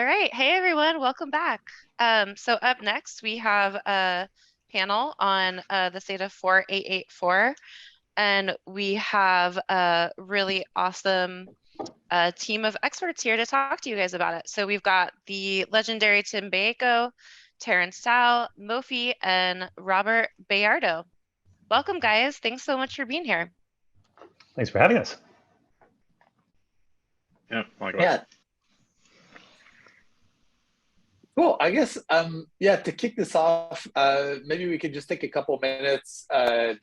All right. Hey, everyone. Welcome back. So up next, we have a panel on the state of 4884, and we have a really awesome team of experts here to talk to you guys about it. So we've got the legendary Tim Beiko, Terence Tsao, Mofi, and Robert Bayardo. Welcome, guys. Thanks so much for being here. Thanks for having us. Yeah, likewise. Yeah. Cool. I guess, to kick this off, maybe we could just take a couple minutes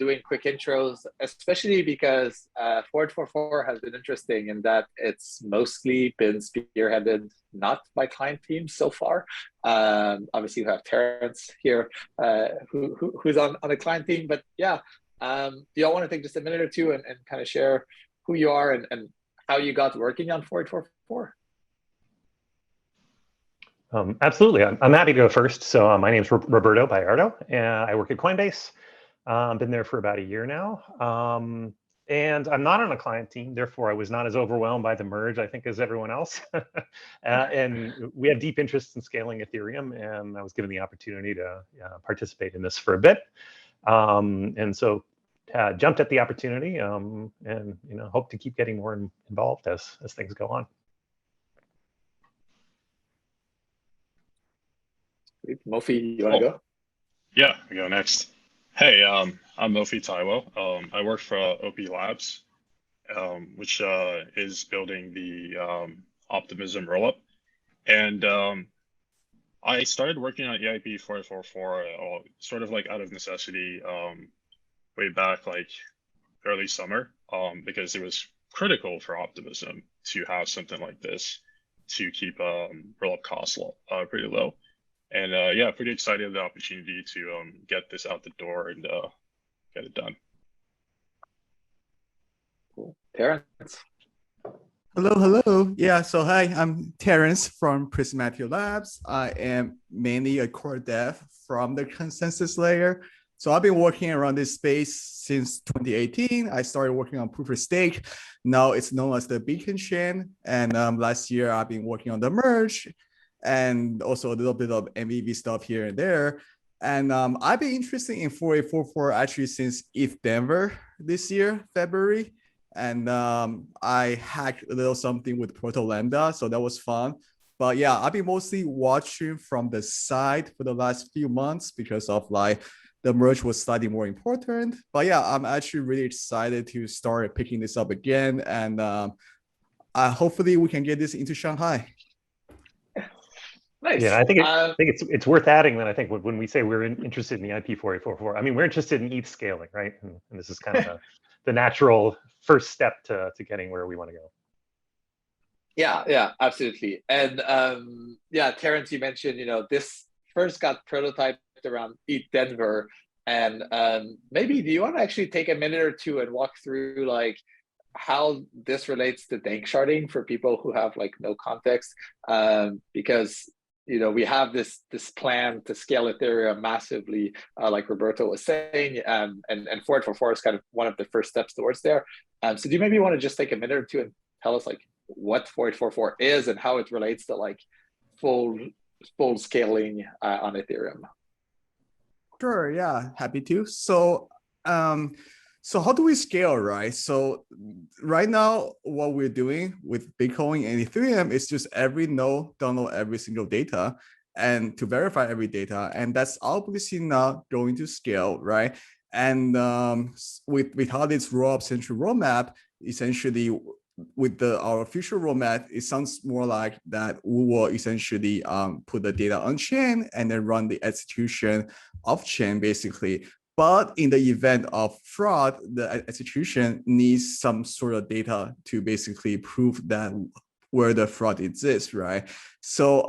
doing quick intros, especially because 4844 has been interesting in that it's mostly been spearheaded not by client teams so far. Obviously, you have Terence here, who's on the client team. But yeah, do y'all want to take just a minute or two and kind of share who you are and how you got working on 4844? Absolutely. I'm happy to go first. So my name is Roberto Bayardo, and I work at Coinbase. Been there for about a year now. And I'm not on a client team, therefore I was not as overwhelmed by the merge, I think, as everyone else. And we have deep interest in scaling Ethereum, and I was given the opportunity to participate in this for a bit. And so jumped at the opportunity and hope to keep getting more involved as things go on. Mofi, you want to go? Yeah, I go next. Hey, I'm Mofi Taiwo. I work for OP Labs, which is building the Optimism rollup. And I started working on EIP 4844 sort of like out of necessity way back like early summer because it was critical for Optimism to have something like this to keep rollup costs pretty low. And pretty excited of the opportunity to get this out the door and get it done. Cool. Terence. Hello. Yeah, so hi, I'm Terence from Prismatic Labs. I am mainly a core dev from the consensus layer. So I've been working around this space since 2018. I started working on proof of stake. Now it's known as the Beacon chain. And last year I've been working on the merge and also a little bit of MVV stuff here and there. And I've been interested in 4844 actually since ETH Denver this year, February. And I hacked a little something with Proto Lambda, so that was fun. But yeah, I've been mostly watching from the side for the last few months because of like the merge was slightly more important. But yeah, I'm actually really excited to start picking this up again. And hopefully we can get this into Shanghai. Nice. Yeah, I think it's worth adding that I think when we say we're interested in the IP 4844, I mean, we're interested in ETH scaling, right? And this is kind of the natural first step to getting where we want to go. Yeah, absolutely. And Terence, you mentioned, this first got prototyped around ETH Denver. And maybe do you want to actually take a minute or two and walk through like how this relates to dank sharding for people who have like no context? Because we have this plan to scale Ethereum massively, like Roberto was saying, and 4844 is kind of one of the first steps towards there. So do you maybe want to just take a minute or two and tell us like what 4844 is and how it relates to like full scaling on Ethereum? Sure, yeah, happy to. So how do we scale, right? So right now, what we're doing with Bitcoin and Ethereum is just every node download every single data and to verify every data. And that's obviously not going to scale, right? And with how this rollup central roadmap, essentially with our future roadmap, it sounds more like that we will essentially put the data on chain and then run the execution off chain basically. But in the event of fraud, the execution needs some sort of data to basically prove that where the fraud exists, right? So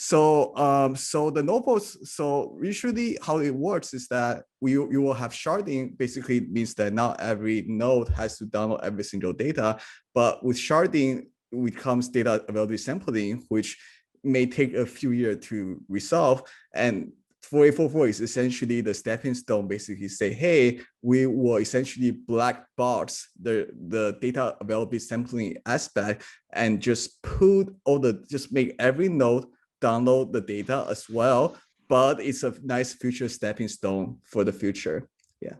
the nodes. So usually how it works is that you will have sharding. Basically means that not every node has to download every single data, but with sharding it comes data availability sampling, which may take a few years to resolve. And 4844 is essentially the stepping stone. Basically say, hey, we will essentially black box the data availability sampling aspect and just make every node download the data as well. But it's a nice future stepping stone for the future. Yeah.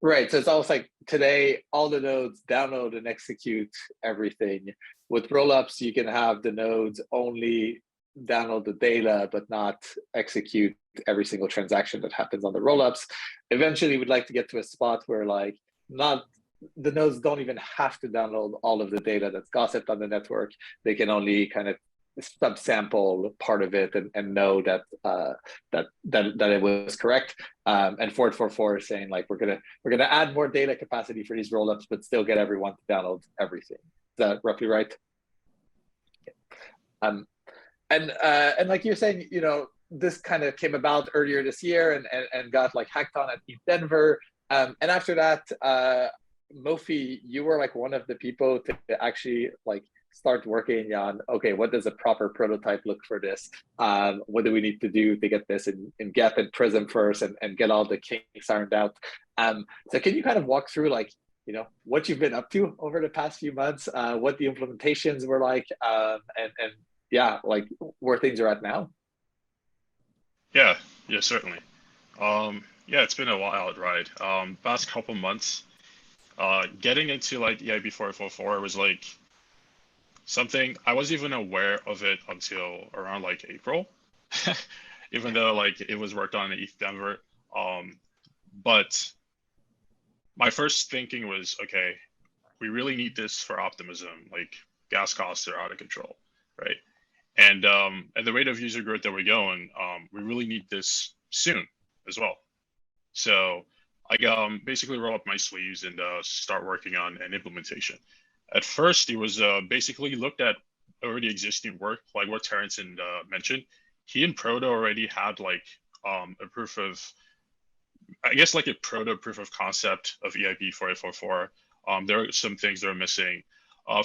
Right. So it's almost like today, all the nodes download and execute everything. With rollups, you can have the nodes only download the data, but not execute every single transaction that happens on the rollups. Eventually, we'd like to get to a spot where not the nodes don't even have to download all of the data that's gossiped on the network. They can only kind of subsample part of it and know that it was correct. And 4844 is saying we're gonna add more data capacity for these rollups, but still get everyone to download everything. Is that roughly right? And like you're saying, this kind of came about earlier this year and got hacked on at Denver. And after that, Mofi, you were one of the people to actually start working on, okay, what does a proper prototype look for this? What do we need to do to get this in Geth and Prism first and get all the kinks ironed out? So can you kind of walk through what you've been up to over the past few months, what the implementations were like, and yeah, where things are at now? Yeah, certainly. Yeah, it's been a wild ride. Past couple months, getting into EIP 4844 was something I wasn't even aware of it until around April, even though it was worked on in ETH Denver. But my first thinking was, okay, we really need this for Optimism. Gas costs are out of control, right? And at the rate of user growth that we're going, we really need this soon as well. So I basically roll up my sleeves and start working on an implementation. At first, it was basically looked at already existing work, like what Terence mentioned. He and Proto already had a proof of, I guess a proto proof of concept of EIP 4844. There are some things that are missing.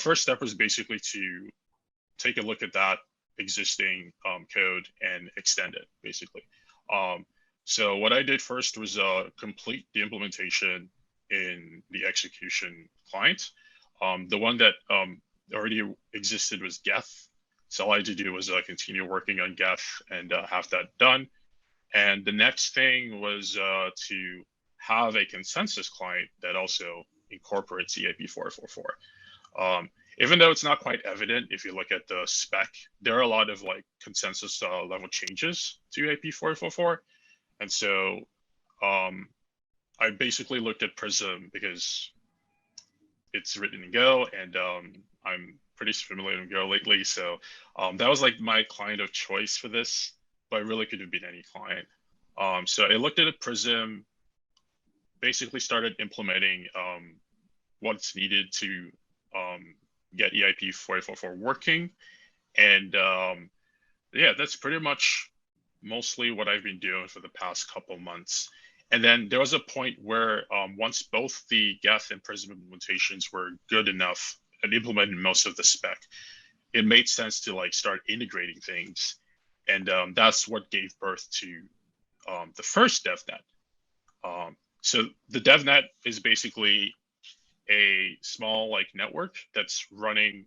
First step was basically to take a look at that existing code and extend it, basically. So what I did first was complete the implementation in the execution client. The one that already existed was Geth. So all I had to do was continue working on Geth and have that done. And the next thing was to have a consensus client that also incorporates EIP 4844. Even though it's not quite evident, if you look at the spec, there are a lot of consensus level changes to EIP 4844. And so I basically looked at Prism because it's written in Go, and I'm pretty familiar with Go lately. So that was my client of choice for this, but it really could have been any client. So I looked at a Prism, basically started implementing what's needed to get EIP 4844 working. And yeah, that's pretty much mostly what I've been doing for the past couple months. And then there was a point where once both the Geth and Prism implementations were good enough and implemented most of the spec, it made sense to start integrating things. And that's what gave birth to the first DevNet. So the DevNet is basically a small network that's running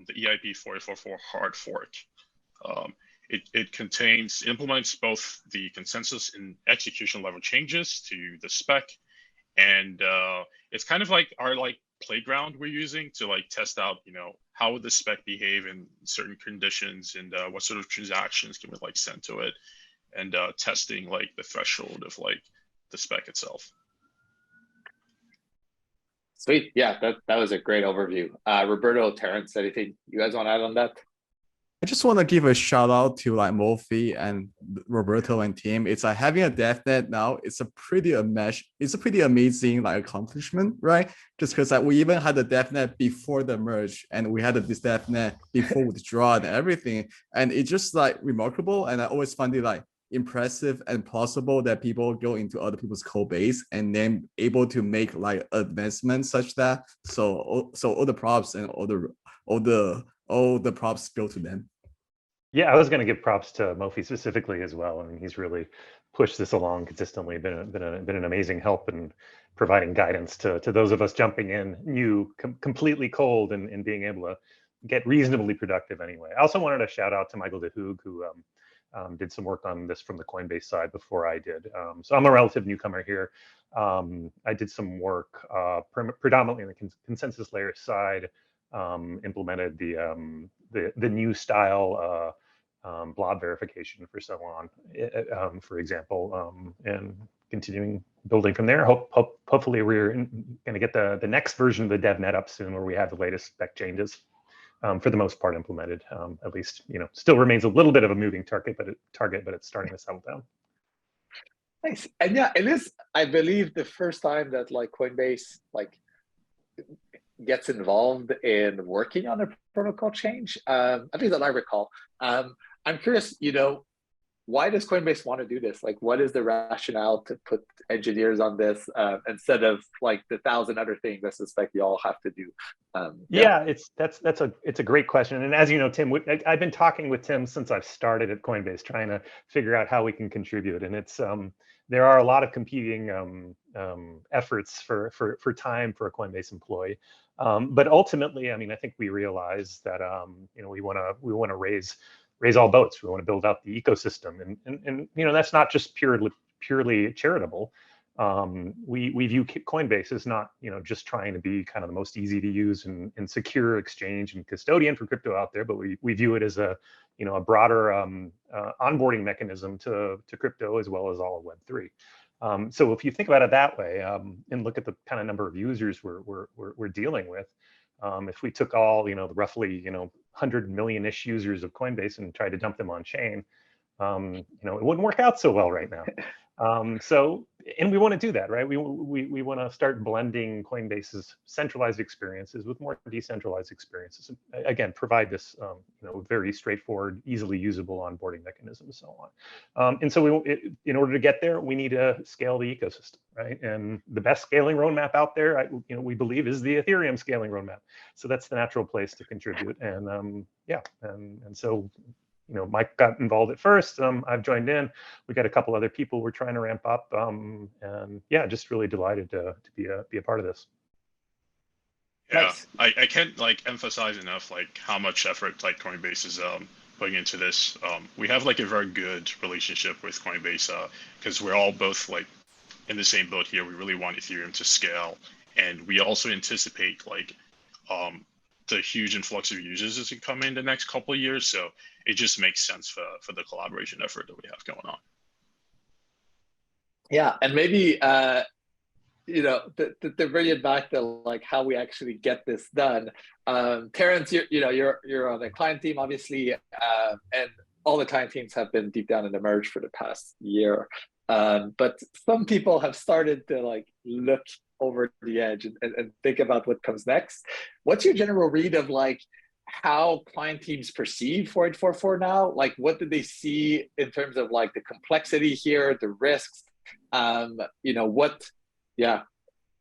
the EIP 4844 hard fork. It implements both the consensus and execution level changes to the spec, and it's kind of our playground we're using to test out, how would the spec behave in certain conditions, and what sort of transactions can we send to it, and testing the threshold of the spec itself. Sweet. Yeah, that was a great overview. Roberto, Terence, anything you guys want to add on that? I just want to give a shout out to Mofi and Roberto and team. It's having a DevNet now. It's a pretty amazing accomplishment, right? Just because we even had the DevNet before the merge, and we had this DevNet before withdrawal and everything, and it's just remarkable. And I always find it impressive and plausible that people go into other people's code base and then able to make advancements such that. So all the props and all the props go to them. Yeah, I was going to give props to Mofi specifically as well. I mean, he's really pushed this along consistently. Been an amazing help in providing guidance to those of us jumping in new, completely cold, and being able to get reasonably productive anyway. I also wanted to shout out to Michael DeHoog, who did some work on this from the Coinbase side before I did. So I'm a relative newcomer here. I did some work predominantly on the consensus layer side. Implemented the new style blob verification for so on, for example, and continuing building from there. Hopefully we're going to get the next version of the DevNet up soon, where we have the latest spec changes, for the most part implemented. At least, still remains a little bit of a moving target, but it's starting to settle down. Nice. And yeah, it is, I believe, the first time that like Coinbase gets involved in working on a protocol change, at least that I recall. I'm curious, why does Coinbase want to do this? Like, what is the rationale to put engineers on this instead of like the 1,000 other things I suspect you all have to do? Yeah, it's a great question. And as you know, Tim, I've been talking with Tim since I've started at Coinbase, trying to figure out how we can contribute. And it's there are a lot of competing efforts for time for a Coinbase employee. But ultimately, I mean, I think we realize that we want to raise all boats. We want to build out the ecosystem, and that's not just purely charitable. We view Coinbase as not just trying to be kind of the most easy to use and secure exchange and custodian for crypto out there, but we view it as a broader onboarding mechanism to crypto as well as all of Web3. So if you think about it that way, and look at the kind of number of users we're dealing with, if we took all the roughly 100 million-ish users of Coinbase and tried to dump them on chain, it wouldn't work out so well right now. And we want to do that, right? We want to start blending Coinbase's centralized experiences with more decentralized experiences. Again, provide this very straightforward, easily usable onboarding mechanism and so on. And so in order to get there, we need to scale the ecosystem, right? And the best scaling roadmap out there, we believe, is the Ethereum scaling roadmap. So that's the natural place to contribute. And and so Mike got involved at first. I've joined in. We got a couple other people we're trying to ramp up, and yeah, just really delighted to be a part of this. Yeah, Nice. I can't emphasize enough how much effort Coinbase is putting into this. We have a very good relationship with Coinbase because we're all both in the same boat here. We really want Ethereum to scale, and we also anticipate the huge influx of users as we come in the next couple of years. So it just makes sense for the collaboration effort that we have going on. Yeah, and maybe to bring it back to how we actually get this done. Terence, you're on the client team, obviously, and all the client teams have been deep down in the merge for the past year. But some people have started to look over the edge and think about what comes next. What's your general read of how client teams perceive 4844 now? What did they see in terms of the complexity here, the risks?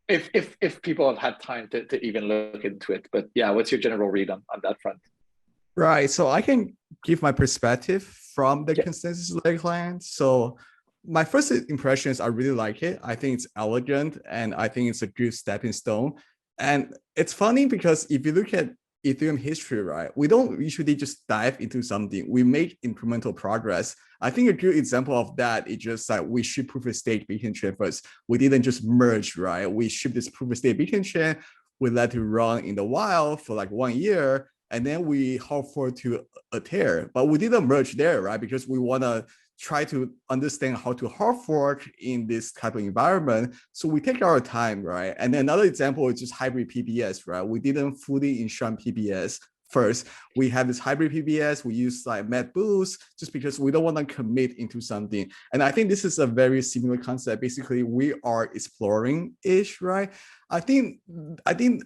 If people have had time to even look into it. But yeah, what's your general read on that front? Right. So I can give my perspective from the consensus layer client. So my first impression is I really like it. I think it's elegant and I think it's a good stepping stone. And it's funny because if you look at Ethereum history, right, we don't usually just dive into something. We make incremental progress. I think a good example of that is just we ship proof of stake Bitcoin chain first. We didn't just merge, right? We ship this proof of stake Bitcoin chain. We let it run in the wild for 1 year. And then we hop forward to Ethereum. But we didn't merge there, right? Because we want to try to understand how to hard fork in this type of environment. So we take our time, right? And then another example is just hybrid PBS, right? We didn't fully ensure PBS first. We have this hybrid PBS. We use Mad Boost just because we don't want to commit into something. And I think this is a very similar concept. Basically, we are exploring-ish, right? I think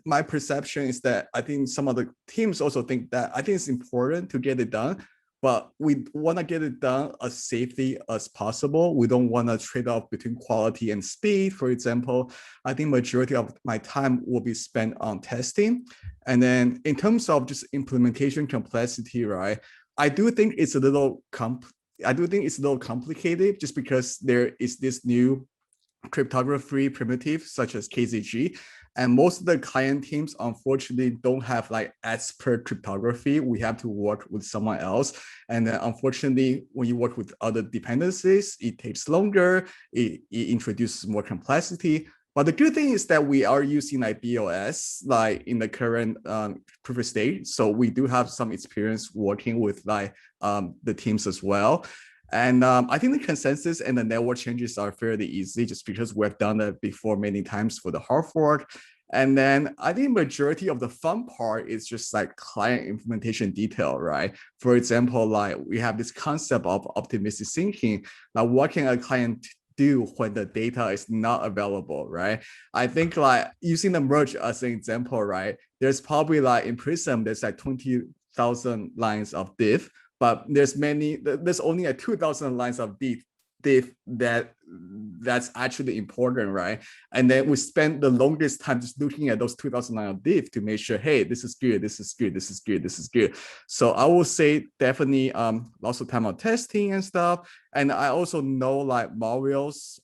my perception is that I think some of the teams also think that I think it's important to get it done, but we want to get it done as safely as possible. We don't want to trade off between quality and speed. For example, I think majority of my time will be spent on testing. And then in terms of just implementation complexity, right? I do think it's a little complicated just because there is this new cryptography primitive such as KZG, and most of the client teams unfortunately don't have like expert cryptography. We have to work with someone else, and then unfortunately when you work with other dependencies, it takes longer, it introduces more complexity. But the good thing is that we are using like BOS like in the current proof of stake, so we do have some experience working with like the teams as well. And I think the consensus and the network changes are fairly easy just because we've done that before many times for the hard fork. And then I think majority of the fun part is just like client implementation detail, right? For example, like we have this concept of optimistic thinking. Like what can a client do when the data is not available, right? I think like using the merge as an example, right? There's probably like in Prism, there's like 20,000 lines of diff, but there's only like 2,000 lines of diff that's actually important, right? And then we spend the longest time just looking at those 2,000 lines of diff to make sure, hey, this is good, this is good, this is good, this is good. So I will say definitely lots of time on testing and stuff. And I also know like Marius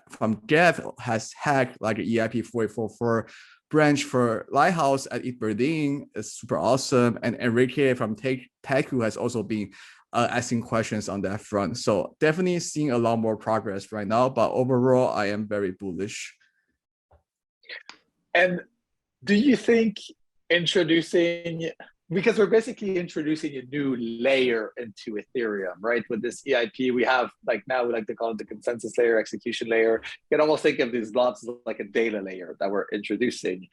from Geth has hacked like an EIP 4844 branch for Lighthouse at ETH Berlin. It's super awesome. And Enrique from Teku has also been asking questions on that front. So definitely seeing a lot more progress right now, but overall, I am very bullish. And do you think introducing, because we're basically introducing a new layer into Ethereum, right? With this EIP, we have like now we like to call it the consensus layer, execution layer. You can almost think of these lots like a data layer that we're introducing.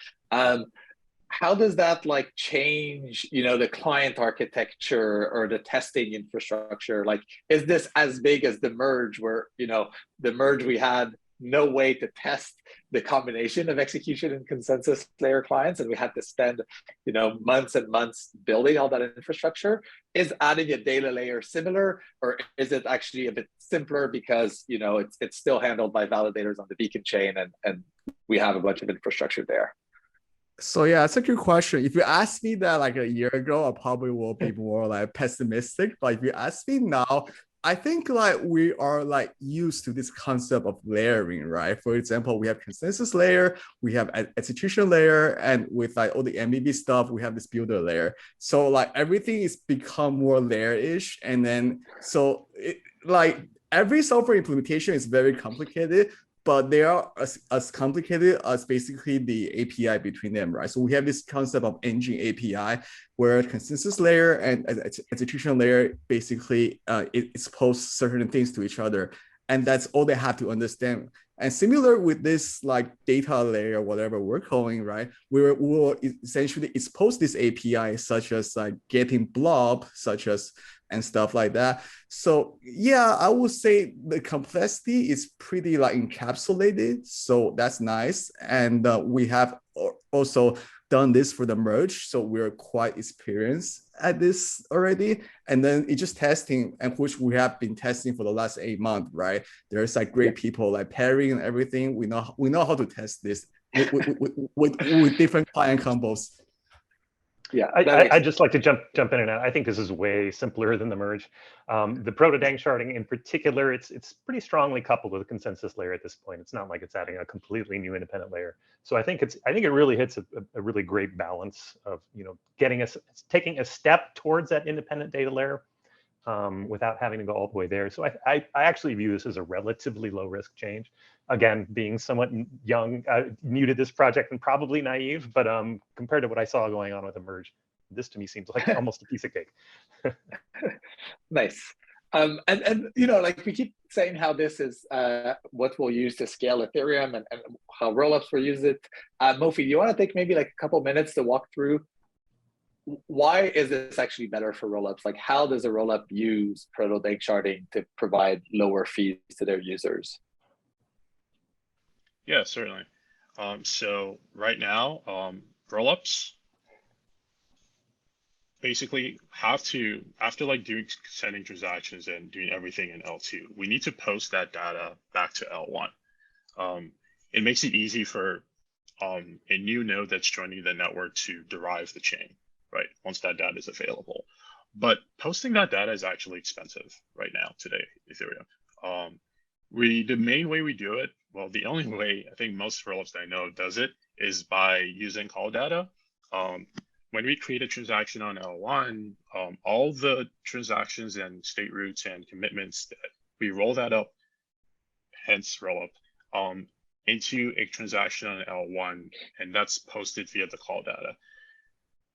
How does that like change, the client architecture or the testing infrastructure? Like, is this as big as the merge where, the merge we had no way to test the combination of execution and consensus layer clients, and we had to spend, months and months building all that infrastructure? Is adding a data layer similar, or is it actually a bit simpler because, it's still handled by validators on the Beacon chain and we have a bunch of infrastructure there? So yeah, it's a good question. If you asked me that like a year ago, I probably will be more like pessimistic. But if you ask me now, I think like we are like used to this concept of layering, right? For example, we have consensus layer, we have execution layer, and with like all the MVP stuff, we have this builder layer. So like everything is become more layer-ish. And then so like every software implementation is very complicated, but they are as complicated as basically the API between them, right? So we have this concept of engine API where consensus layer and execution layer basically expose certain things to each other. And that's all they have to understand. And similar with this like data layer, whatever we're calling, right? We will essentially expose this API such as like getting blob, and stuff like that. So yeah, I would say the complexity is pretty like encapsulated. So that's nice. And we have also done this for the merge. So we're quite experienced at this already. And then it's just testing, and which we have been testing for the last 8 months, right? There's like great people like pairing and everything. We know how to test this with different client combos. Yeah, I'd just like to jump in and out. I think this is way simpler than the merge. The Proto-Day sharding in particular, it's pretty strongly coupled with a consensus layer at this point. It's not like it's adding a completely new independent layer. So I think it really hits a really great balance of taking a step towards that independent data layer without having to go all the way there. So I actually view this as a relatively low risk change. Again, being somewhat young, new to this project and probably naive, but compared to what I saw going on with the merge, this to me seems like almost a piece of cake. Nice. And like we keep saying how this is what we'll use to scale Ethereum and how rollups will use it. Mofi, do you want to take maybe like a couple minutes to walk through why is this actually better for rollups? Like, how does a rollup use Proto-Day sharding to provide lower fees to their users? Yeah, certainly. So right now, rollups basically have to, after like sending transactions and doing everything in L2, we need to post that data back to L1. It makes it easy for a new node that's joining the network to derive the chain, right? Once that data is available. But posting that data is actually expensive right now today, Ethereum. The main way we do it, well, the only way I think most rollups that I know does it is by using call data. When we create a transaction on L1, all the transactions and state roots and commitments that we roll that up, hence rollup, into a transaction on L1, and that's posted via the call data.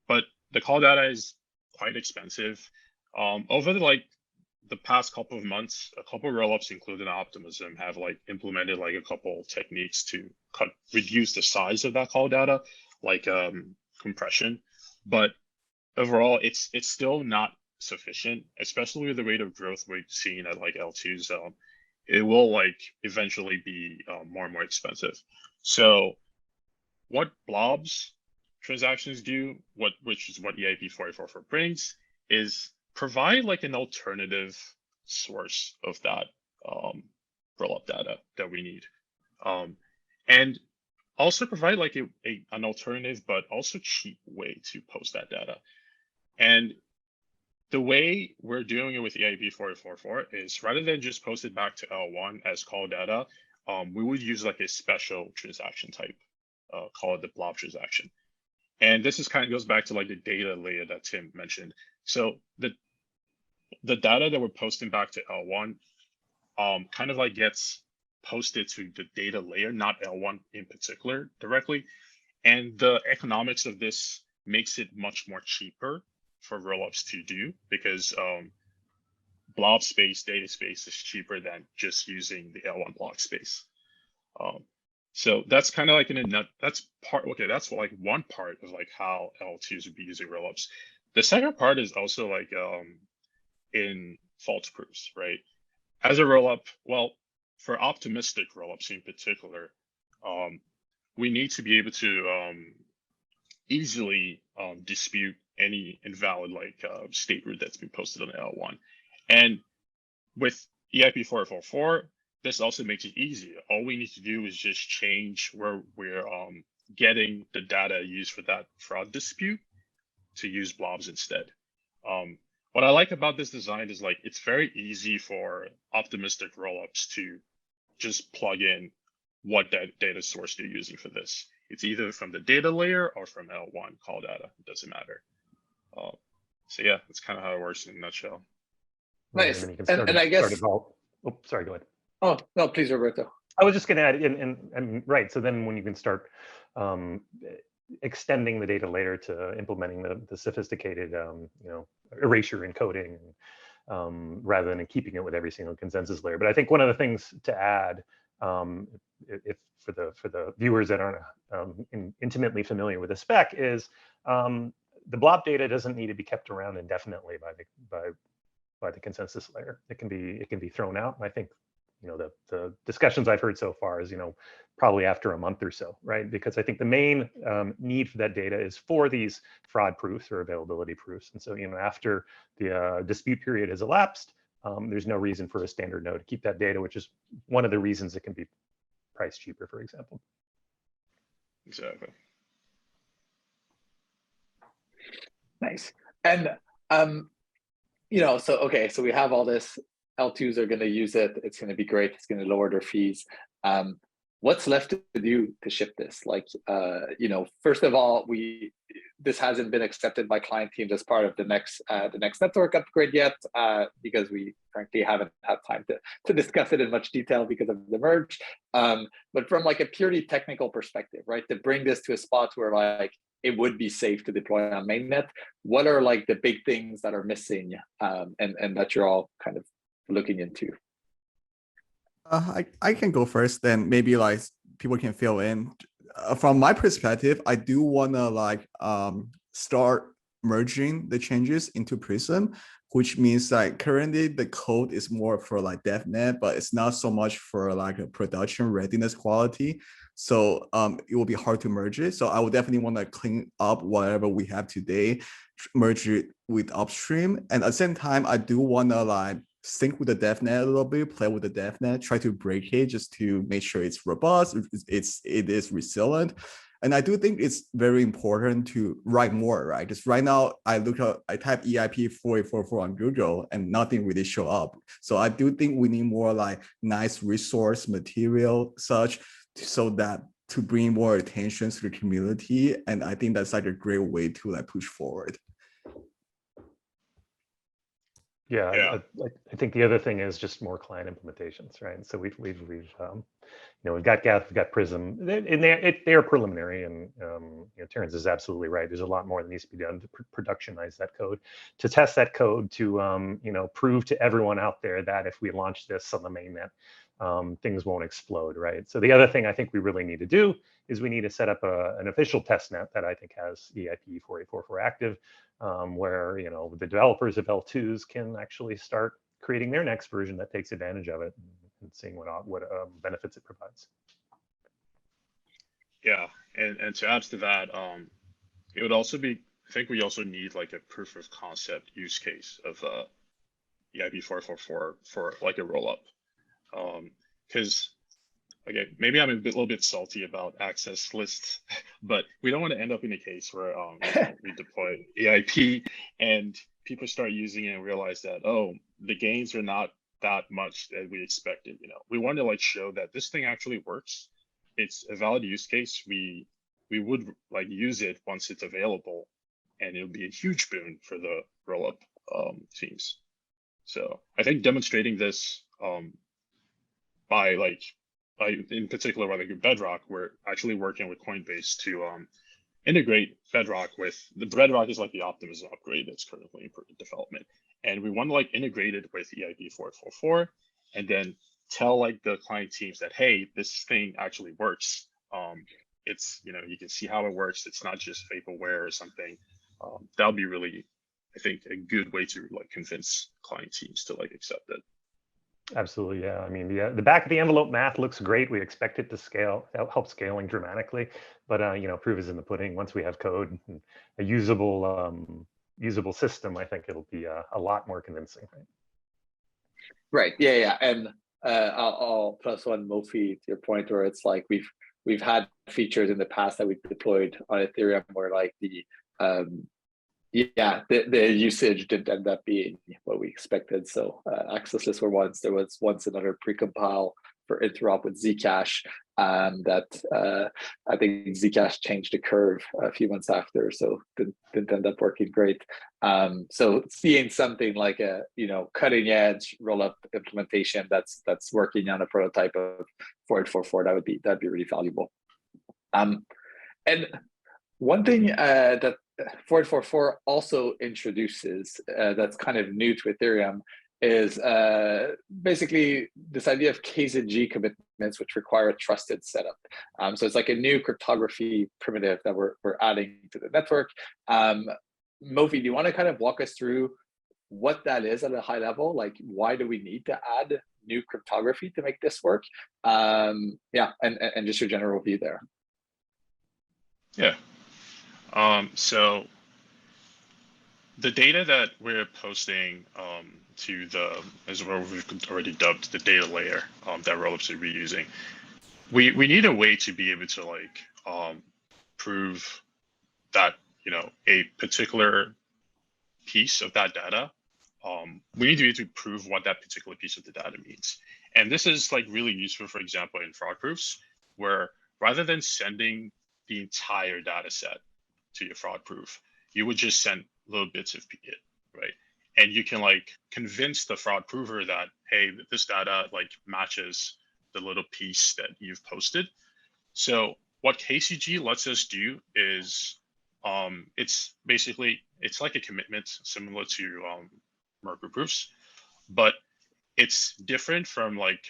But the call data is quite expensive. Over the past couple of months, a couple of rollups, including Optimism, have implemented a couple techniques to reduce the size of that call data, like compression. But overall, it's still not sufficient, especially with the rate of growth we've seen at L2s. It will eventually be more and more expensive. So what blobs transactions do, which is what EIP 444 brings, is provide an alternative source of that rollup data that we need, and also provide an alternative but also cheap way to post that data. And the way we're doing it with EIP 444 is, rather than just post it back to L1 as call data, we would use a special transaction type, call it the blob transaction. And this is goes back to the data layer that Tim mentioned. So the data that we're posting back to L1 gets posted to the data layer, not L1 in particular directly. And the economics of this makes it much more cheaper for rollups to do, because blob space, data space is cheaper than just using the L1 block space. So that's in a nut. That's one part of how L2s would be using rollups. The second part is also in false proofs, right? As a rollup, well, for optimistic rollups in particular, we need to be able to easily dispute any invalid state root that's been posted on L1. And with EIP 444, this also makes it easier. All we need to do is just change where we're getting the data used for that fraud dispute to use blobs instead. What I like about this design is it's very easy for optimistic rollups to just plug in what data source they're using for this. It's either from the data layer or from L1 call data. It doesn't matter. So yeah, that's kind of how it works in a nutshell. Nice. And I guess. Oh, sorry. Go ahead. Oh no, please, Roberto. I was just going to add, and right. So then, when you can start extending the data layer to implementing the sophisticated, erasure encoding, rather than keeping it with every single consensus layer. But I think one of the things to add, if for the viewers that aren't intimately familiar with the spec, is the blob data doesn't need to be kept around indefinitely by the consensus layer. It can be thrown out. And I think the discussions I've heard so far is probably after a month or so, right? Because I think the main need for that data is for these fraud proofs or availability proofs. And so after the dispute period has elapsed, there's no reason for a standard node to keep that data, which is one of the reasons it can be priced cheaper, for example. Exactly. Nice. And so we have all this. L2s are going to use it. It's going to be great. It's going to lower their fees. What's left to do to ship this? First of all, this hasn't been accepted by client teams as part of the next network upgrade yet, because we frankly haven't had time to discuss it in much detail because of the merge. But from a purely technical perspective, right, to bring this to a spot where it would be safe to deploy on mainnet, what are the big things that are missing, and that you're all kind of looking into? I can go first, then maybe people can fill in. From my perspective, I do want to start merging the changes into Prism, which means currently the code is more for DevNet, but it's not so much for a production readiness quality. So it will be hard to merge it. So I would definitely want to clean up whatever we have today, merge it with upstream. And at the same time, I do want to sync with the DevNet a little bit, play with the DevNet, try to break it just to make sure it's robust, it is resilient. And I do think it's very important to write more, right? Just right now, I type EIP 4844 on Google and nothing really show up. So I do think we need more like nice resource material such so that to bring more attention to the community. And I think that's like a great way to like push forward. Yeah, I think the other thing is just more client implementations, right? So we've got Geth, we've got Prism, and they are preliminary, and Terence is absolutely right. There's a lot more that needs to be done to productionize that code, to test that code, to prove to everyone out there that if we launch this on the mainnet, things won't explode, right? So the other thing I think we really need to do is we need to set up an official test net that I think has EIP 4844 active, where the developers of L2s can actually start creating their next version that takes advantage of it and seeing what benefits it provides. Yeah, and to add to that, it would also be, I think we also need like a proof of concept use case of EIP 444 for like a rollup. Because okay, maybe I'm a little bit salty about access lists, but we don't want to end up in a case where we deploy EIP and people start using it and realize that, oh, the gains are not that much that we expected. We want to like show that this thing actually works. It's a valid use case. We would like use it once it's available, and it'll be a huge boon for the rollup teams. So I think demonstrating this by in particular, like Bedrock, we're actually working with Coinbase to integrate Bedrock with the Bedrock is like the Optimism upgrade that's currently in development, and we want to like integrate it with EIP 444, and then tell like the client teams that, hey, this thing actually works. It's you can see how it works. It's not just vaporware or something. That would be really, I think, a good way to like convince client teams to like accept it. Absolutely, yeah. I mean, the back of the envelope math looks great. We expect it to scale, help scaling dramatically. But proof is in the pudding. Once we have code, and a usable system, I think it'll be a lot more convincing. Right. Yeah. And I'll plus one Mofi to your point, where it's like we've had features in the past that we've deployed on Ethereum where like the usage didn't end up being what we expected. So access lists were once. There was once another precompile for interop with Zcash that I think Zcash changed the curve a few months after, so didn't end up working great. So seeing something like a cutting edge rollup implementation that's working on a prototype of 4844, that'd be really valuable. And one thing that 4844 also introduces that's kind of new to Ethereum is basically this idea of KZG commitments, which require a trusted setup. So it's like a new cryptography primitive that we're adding to the network. Mofi, do you want to kind of walk us through what that is at a high level? Like, why do we need to add new cryptography to make this work? And just your general view there. Yeah. So the data that we're posting to as well, we've already dubbed the data layer that rollups are reusing. We need a way to be able to like prove that a particular piece of that data. We need to be able to prove what that particular piece of the data means, and this is like really useful, for example, in fraud proofs, where rather than sending the entire data set to your fraud proof, you would just send little bits of it, right? And you can like convince the fraud prover that, hey, this data like matches the little piece that you've posted. So what KCG lets us do is it's like a commitment similar to Merkle proofs, but it's different from like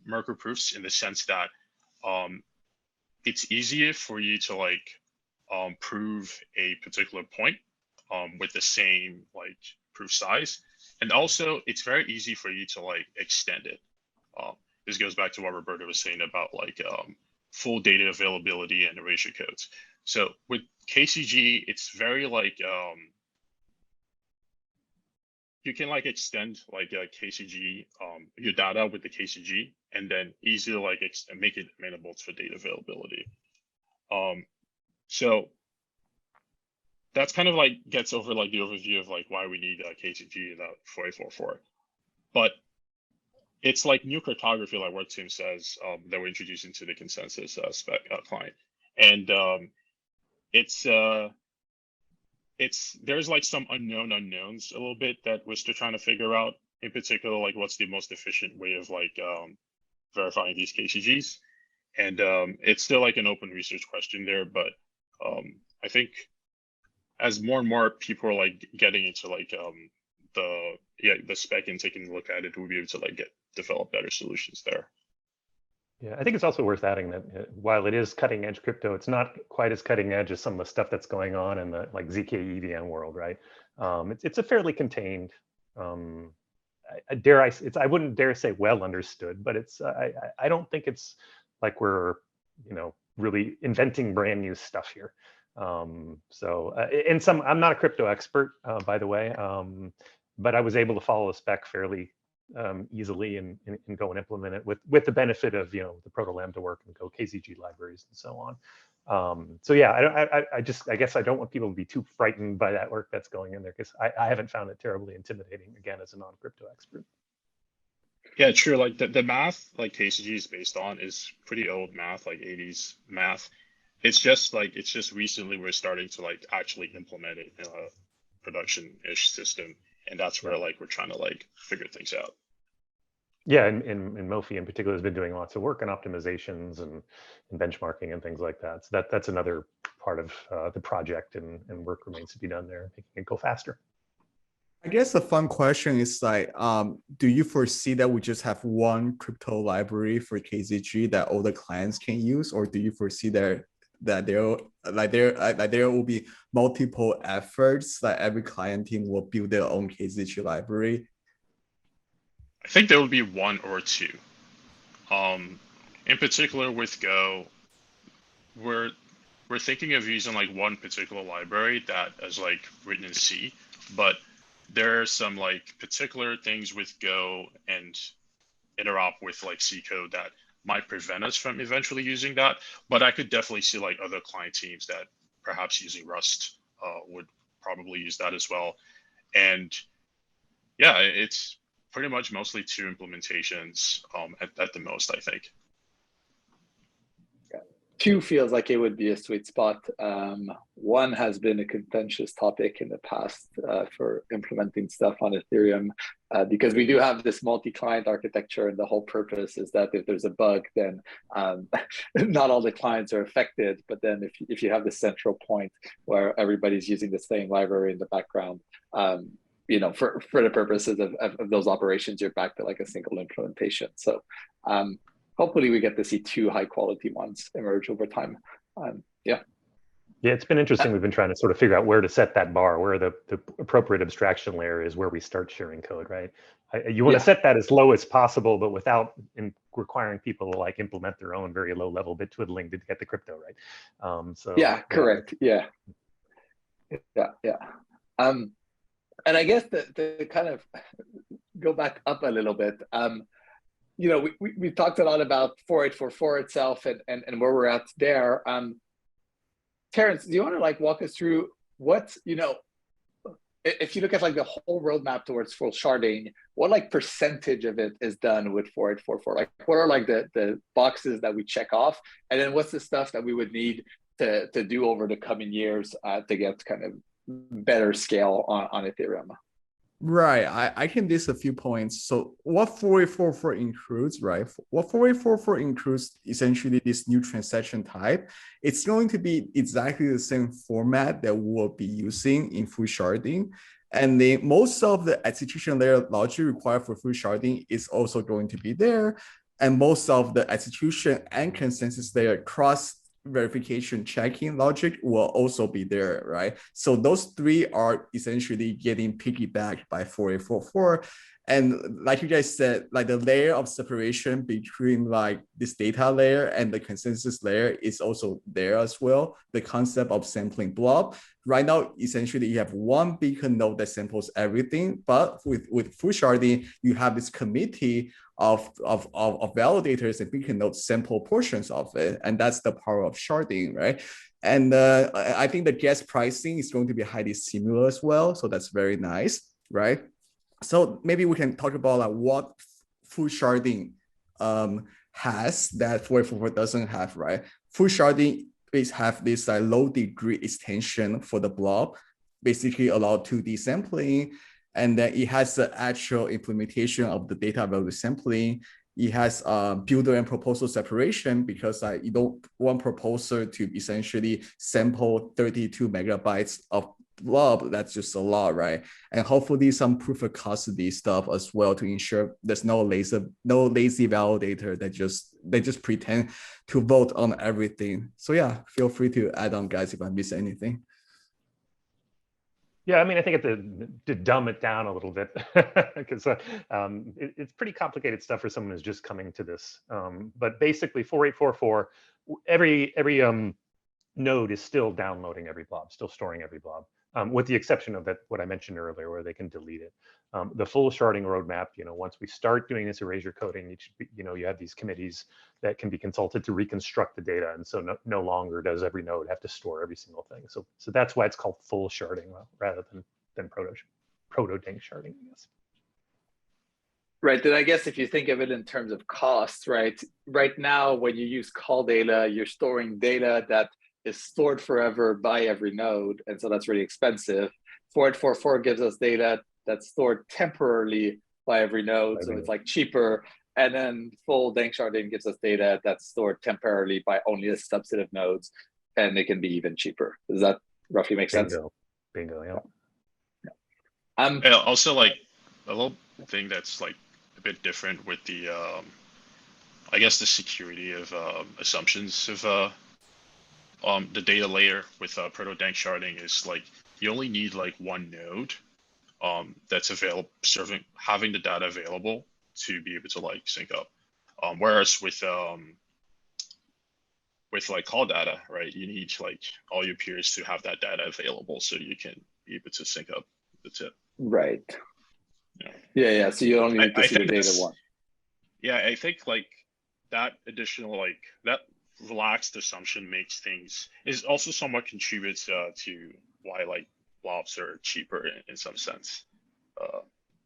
Merkle proofs in the sense that it's easier for you to like prove a particular point with the same like proof size, and also it's very easy for you to like extend it. This goes back to what Roberto was saying about like full data availability and erasure codes. So with KCG, it's very like you can like extend like a KCG your data with the KCG, and then easily like make it amenable for data availability. So that's kind of like gets over like the overview of like why we need KCG in that 4844. But it's like new cryptography, like what Tim says, that we're introducing to the consensus spec client. And there's like some unknowns a little bit that we're still trying to figure out. In particular, like what's the most efficient way of like verifying these KCGs. And it's still like an open research question there, but I think as more and more people are like getting into like the spec and taking a look at it, we'll be able to like develop better solutions there. Yeah, I think it's also worth adding that while it is cutting edge crypto, it's not quite as cutting edge as some of the stuff that's going on in the like ZK EVM world, right? It's a fairly contained, I wouldn't dare say well understood, but it's I don't think it's like we're really inventing brand new stuff here. I'm not a crypto expert, by the way, but I was able to follow the spec fairly easily and go and implement it with the benefit of the Proto Lambda work and Go KZG libraries and so on. So yeah, I guess I don't want people to be too frightened by that work that's going in there, because I haven't found it terribly intimidating, again, as a non-crypto expert. Yeah, true. Like the math like KCG is based on is pretty old math, like 80s math. It's just recently we're starting to like actually implement it in a production-ish system. And that's where like we're trying to like figure things out. Yeah, and Mofi in particular has been doing lots of work on optimizations and benchmarking and things like that. So that's another part of the project, and work remains to be done there, making it go faster. I guess the fun question is like, do you foresee that we just have one crypto library for KZG that all the clients can use, or do you foresee that there will be multiple efforts that every client team will build their own KZG library? I think there will be one or two. In particular with Go, we're thinking of using like one particular library that is like written in C, but there are some like particular things with Go and interop with like C code that might prevent us from eventually using that. But I could definitely see like other client teams that perhaps using Rust would probably use that as well. And yeah, it's pretty much mostly two implementations at the most, I think. Two feels like it would be a sweet spot. One has been a contentious topic in the past for implementing stuff on Ethereum, because we do have this multi-client architecture, and the whole purpose is that if there's a bug, then not all the clients are affected. But then if you have the central point where everybody's using the same library in the background, for the purposes of those operations, you're back to like a single implementation. So hopefully we get to see two high quality ones emerge over time. Yeah, it's been interesting. We've been trying to sort of figure out where to set that bar, where the appropriate abstraction layer is, where we start sharing code, right? You want to set that as low as possible, but without requiring people to like implement their own very low level bit twiddling to get the crypto right. Correct. Yeah. And I guess to kind of go back up a little bit, we talked a lot about 4844 itself and where we're at there. Terence, do you want to like walk us through what, if you look at like the whole roadmap towards full sharding, what like percentage of it is done with 4844? Like what are like the boxes that we check off? And then what's the stuff that we would need to do over the coming years to get kind of better scale on Ethereum? Right, I can list a few points. So what 4844 includes, right? What 4844 includes essentially this new transaction type. It's going to be exactly the same format that we'll be using in full sharding. And then most of the execution layer logic required for full sharding is also going to be there. And most of the execution and consensus layer cross verification checking logic will also be there, right? So those three are essentially getting piggybacked by 4844. And like you guys said, like the layer of separation between like this data layer and the consensus layer is also there as well. The concept of sampling blob. Right now, essentially you have one beacon node that samples everything, but with full sharding, you have this committee of validators and beacon nodes sample portions of it. And that's the power of sharding, right? And I think the gas pricing is going to be highly similar as well. So that's very nice, right? So maybe we can talk about like what full sharding has that 444 doesn't have, right? Full sharding is have this low degree extension for the blob, basically allow 2D sampling, and then it has the actual implementation of the data value sampling. It has builder and proposal separation because you don't want proposer to essentially sample 32 megabytes of blob. That's just a lot, right? And hopefully some proof of custody stuff as well to ensure there's no lazy validator that just pretend to vote on everything. So yeah, feel free to add on, guys, if I miss anything. Yeah, I mean, I think to dumb it down a little bit, because it's pretty complicated stuff for someone who's just coming to this. But basically, 4844, every node is still downloading every blob, still storing every blob, with the exception of that what I mentioned earlier, where they can delete it. The full sharding roadmap, once we start doing this erasure coding, you have these committees that can be consulted to reconstruct the data, and so no longer does every node have to store every single thing. So that's why it's called full sharding rather than proto-day sharding, I guess. Right, and I guess if you think of it in terms of costs, right now when you use call data, you're storing data that is stored forever by every node, and so that's really expensive. 4844 gives us data that's stored temporarily by every node, so it's like cheaper. And then full danksharding gives us data that's stored temporarily by only a subset of nodes, and it can be even cheaper. Does that roughly make sense? Bingo, yeah. Also, like a little thing that's like a bit different with the, I guess the security of assumptions of the data layer with proto-dank sharding is like you only need like one node that's available, having the data available to be able to like sync up. Whereas with like call data, right, you need like all your peers to have that data available so you can be able to sync up the tip. Right. Yeah. So you only need to see the data once. Yeah, I think like that additional like that relaxed assumption makes things is also somewhat contributes to why like blobs are cheaper in some sense,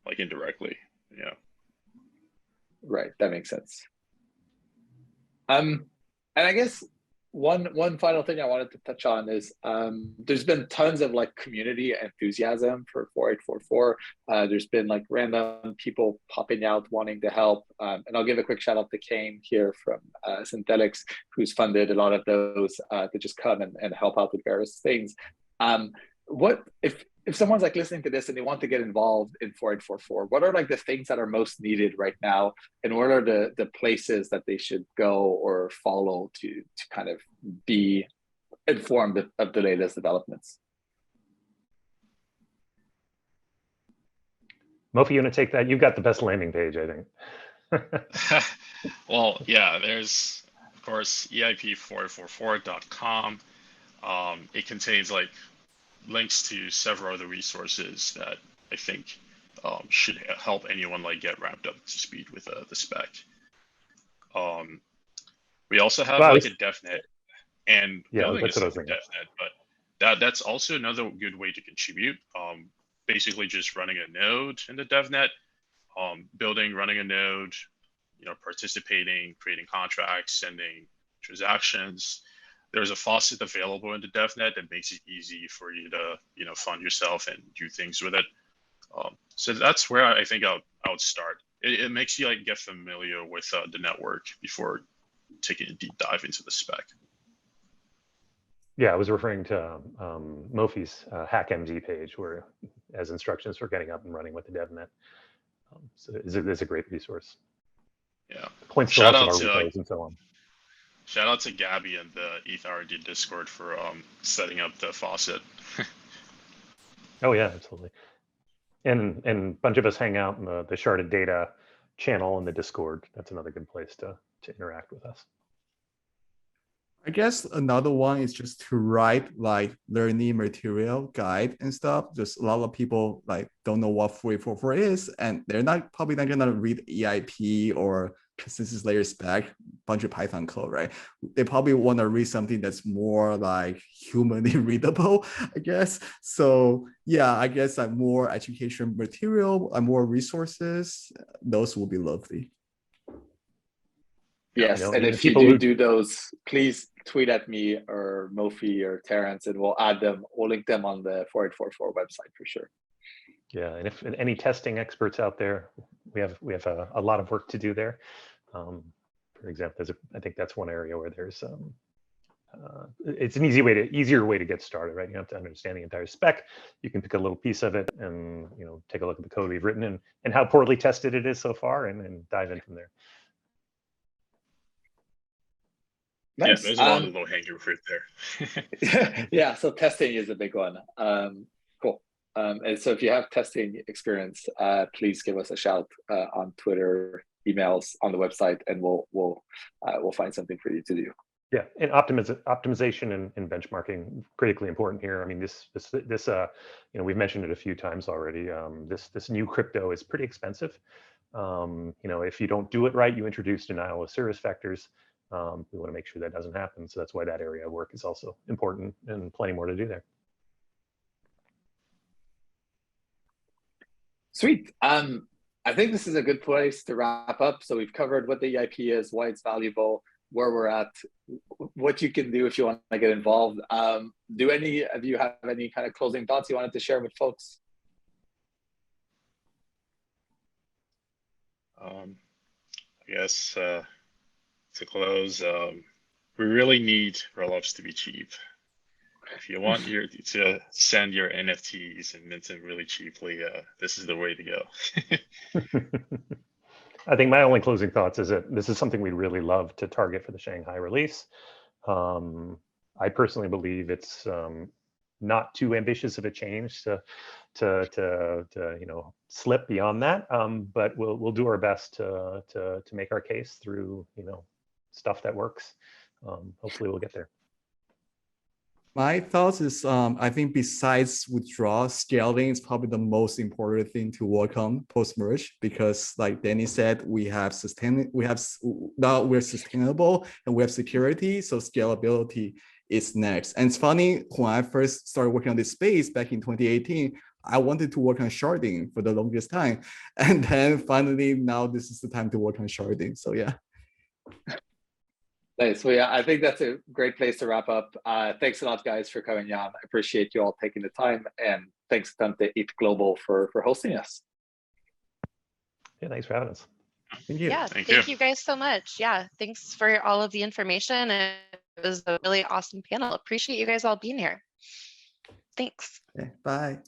like indirectly. Yeah. Right, that makes sense. And I guess one final thing I wanted to touch on is there's been tons of like community enthusiasm for 4844. There's been like random people popping out wanting to help. And I'll give a quick shout out to Kane here from Synthetics, who's funded a lot of those to just come and help out with various things. What if someone's like listening to this and they want to get involved in 4844, what are like the things that are most needed right now, and what are the places that they should go or follow to kind of be informed of the latest developments? Mofi, you want to take that? You've got the best landing page, I think. Well, yeah, there's of course EIP444.com. It contains like links to several other resources that I think should help anyone like get ramped up to speed with the spec. We also have like a DevNet, and yeah, that's what I was thinking. DevNet, but that's also another good way to contribute. Basically, just running a node in the DevNet, running a node, participating, creating contracts, sending transactions. There's a faucet available in the DevNet that makes it easy for you to, fund yourself and do things with it. So that's where I think I would start. It makes you like get familiar with the network before taking a deep dive into the spec. Yeah, I was referring to Mofi's HackMD page, where as instructions for getting up and running with the DevNet. So it's a great resource. Yeah. Points to lots of our repos and so on. Shout out to Gabby and the ETHRD Discord for setting up the faucet. Oh yeah, absolutely. And a bunch of us hang out in the sharded data channel in the Discord. That's another good place to interact with us. I guess another one is just to write like learning material guide and stuff. Just a lot of people like don't know what 4844 is, and they're probably not gonna read EIP or consensus layer spec, bunch of Python code, right? They probably want to read something that's more like humanly readable, I guess. So yeah, I guess like more education material and more resources, those will be lovely. Yes, and if you do those, please tweet at me or Mofi or Terence, and we'll add them. We'll link them on the 4844 website for sure. Yeah, and if any testing experts out there, we have a lot of work to do there. For example, I think that's one area where there's it's an easier way to get started, right? You don't have to understand the entire spec. You can pick a little piece of it and take a look at the code we've written and how poorly tested it is so far, and dive in from there. Nice. Yeah, there's a lot of low-hanging fruit there. Yeah, so testing is a big one. Cool. And so if you have testing experience, please give us a shout on Twitter, emails, on the website, and we'll find something for you to do. Yeah, and optimization and benchmarking critically important here. I mean, this we've mentioned it a few times already. This new crypto is pretty expensive. If you don't do it right, you introduce denial of service factors. We want to make sure that doesn't happen. So that's why that area of work is also important, and plenty more to do there. Sweet. I think this is a good place to wrap up. So we've covered what the EIP is, why it's valuable, where we're at, what you can do if you want to get involved. Do any of you have any kind of closing thoughts you wanted to share with folks? I guess to close, we really need rollups to be cheap. If you want to send your NFTs and mint them really cheaply, this is the way to go. I think my only closing thoughts is that this is something we really love to target for the Shanghai release. I personally believe it's not too ambitious of a change to slip beyond that, but we'll do our best to make our case through stuff that works. Hopefully we'll get there. My thoughts is I think besides withdrawal, scaling is probably the most important thing to work on post merge, because like Danny said, we're sustainable and we have security, so scalability is next. And it's funny, when I first started working on this space back in 2018, I wanted to work on sharding for the longest time, and then finally now this is the time to work on sharding. So yeah. Nice. Well, yeah, I think that's a great place to wrap up. Thanks a lot, guys, for coming on. I appreciate you all taking the time, and thanks to ETH Global for hosting us. Yeah, thanks for having us. Thank you. Yeah, thank you guys so much. Yeah, thanks for all of the information. It was a really awesome panel. Appreciate you guys all being here. Thanks. Okay, bye.